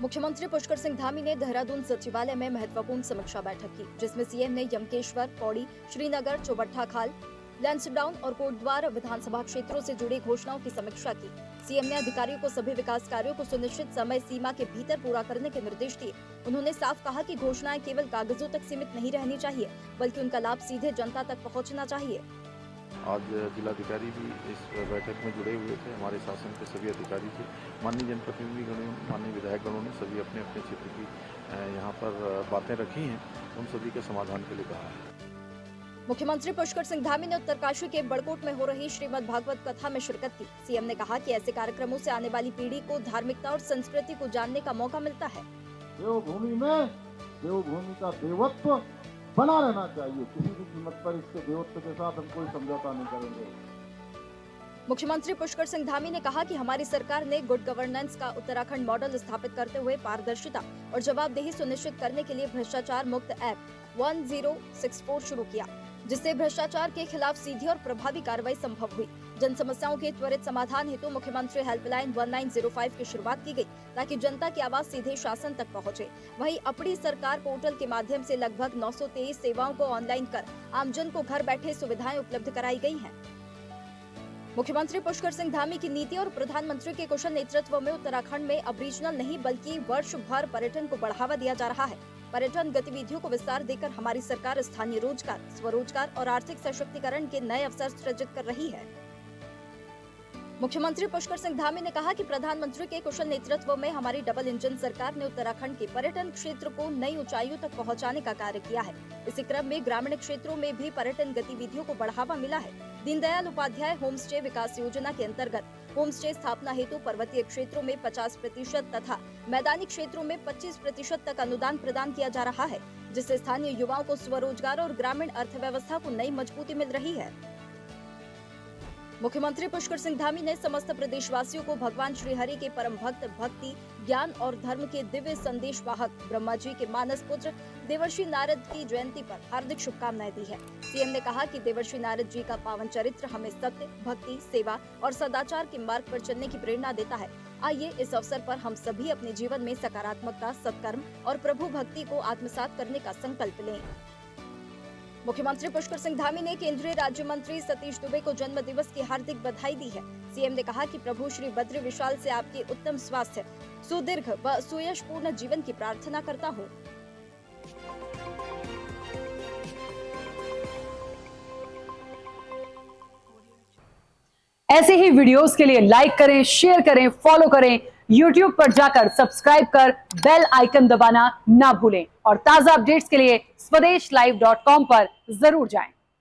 मुख्यमंत्री पुष्कर सिंह धामी ने देहरादून सचिवालय में महत्वपूर्ण समीक्षा बैठक की, जिसमें सीएम ने यमकेश्वर, पौड़ी, श्रीनगर, चौबट्टा खाल, लैंसडाउन और कोटद्वार विधानसभा क्षेत्रों से जुड़ी घोषणाओं की समीक्षा की। सीएम ने अधिकारियों को सभी विकास कार्यों को सुनिश्चित समय सीमा के भीतर पूरा करने के निर्देश दिए। उन्होंने साफ कहा कि घोषणाएं केवल कागजों तक सीमित नहीं रहनी चाहिए, बल्कि उनका लाभ सीधे जनता तक पहुंचना चाहिए। आज जिलाधिकारी भी इस बैठक में जुड़े हुए थे। हमारे शासन के सभी अधिकारी थे। माननीय जनप्रतिनिधिगणों, माननीय विधायकगणों ने सभी अपने अपने क्षेत्र की यहाँ पर बातें रखी हैं, उन सभी के समाधान के लिए कहा है। मुख्यमंत्री पुष्कर सिंह धामी ने उत्तरकाशी के बड़कोट में हो रही श्रीमद् भागवत कथा में शिरकत की। सीएम ने कहा कि ऐसे कार्यक्रमों से आने वाली पीढ़ी को धार्मिकता और संस्कृति को जानने का मौका मिलता है। देवभूमि में देवभूमि का देवत्व बना रहना चाहिए। किसी भी कीमत पर इसके देवत्व के साथ हम कोई समझौता नहीं करेंगे। मुख्यमंत्री पुष्कर सिंह धामी ने कहा कि हमारी सरकार ने गुड गवर्नेंस का उत्तराखंड मॉडल स्थापित करते हुए पारदर्शिता और जवाबदेही सुनिश्चित करने के लिए भ्रष्टाचार मुक्त ऐप 1064 शुरू किया, जिससे भ्रष्टाचार के खिलाफ सीधी और प्रभावी कार्रवाई संभव हुई। जन समस्याओं के त्वरित समाधान हेतु मुख्यमंत्री हेल्पलाइन 1905 की शुरुआत की गई, ताकि जनता की आवाज सीधे शासन तक पहुंचे। वहीं अपनी सरकार पोर्टल के माध्यम से लगभग 923 सेवाओं को ऑनलाइन कर आमजन को घर बैठे सुविधाएं उपलब्ध कराई गई हैं। मुख्यमंत्री पुष्कर सिंह धामी की नीति और प्रधानमंत्री के कुशल नेतृत्व में उत्तराखंड में अब रीजनल नहीं बल्कि वर्ष भर पर्यटन को बढ़ावा दिया जा रहा है। पर्यटन गतिविधियों को विस्तार देकर हमारी सरकार स्थानीय रोजगार, स्वरोजगार और आर्थिक सशक्तिकरण के नए अवसर सृजित कर रही है। मुख्यमंत्री पुष्कर सिंह धामी ने कहा कि प्रधानमंत्री के कुशल नेतृत्व में हमारी डबल इंजन सरकार ने उत्तराखंड के पर्यटन क्षेत्र को नई ऊंचाइयों तक पहुंचाने का कार्य किया है। इसी क्रम में ग्रामीण क्षेत्रों में भी पर्यटन गतिविधियों को बढ़ावा मिला है। दीनदयाल उपाध्याय होम स्टे विकास योजना के अंतर्गत होम स्टे स्थापना हेतु पर्वतीय क्षेत्रों में 50% तथा मैदानी क्षेत्रों में 25% तक अनुदान प्रदान किया जा रहा है, जिससे स्थानीय युवाओं को स्वरोजगार और ग्रामीण अर्थव्यवस्था को नई मजबूती मिल रही है। मुख्यमंत्री पुष्कर सिंह धामी ने समस्त प्रदेशवासियों को भगवान श्री हरि के परम भक्त, भक्ति, ज्ञान और धर्म के दिव्य संदेश वाहक ब्रह्मा जी के मानस पुत्र देवर्षि नारद की जयंती पर हार्दिक शुभकामनाएं दी है। सीएम ने कहा कि देवर्षि नारद जी का पावन चरित्र हमें सत्य, भक्ति, सेवा और सदाचार के मार्ग पर चलने की प्रेरणा देता है। आइए इस अवसर पर हम सभी अपने जीवन में सकारात्मकता, सत्कर्म और प्रभु भक्ति को आत्मसात करने का संकल्प लें। मुख्यमंत्री पुष्कर सिंह धामी ने केंद्रीय राज्य मंत्री सतीश दुबे को जन्म दिवस की हार्दिक बधाई दी है। सीएम ने कहा कि प्रभु श्री बद्री विशाल से आपके उत्तम स्वास्थ्य, सुदीर्घ व सुयशपूर्ण जीवन की प्रार्थना करता हूँ। ऐसे ही वीडियोस के लिए लाइक करें, शेयर करें, फॉलो करें। YouTube पर जाकर सब्सक्राइब कर बेल आइकन दबाना ना भूलें और ताजा अपडेट्स के लिए swedeshlive.com पर जरूर जाएं।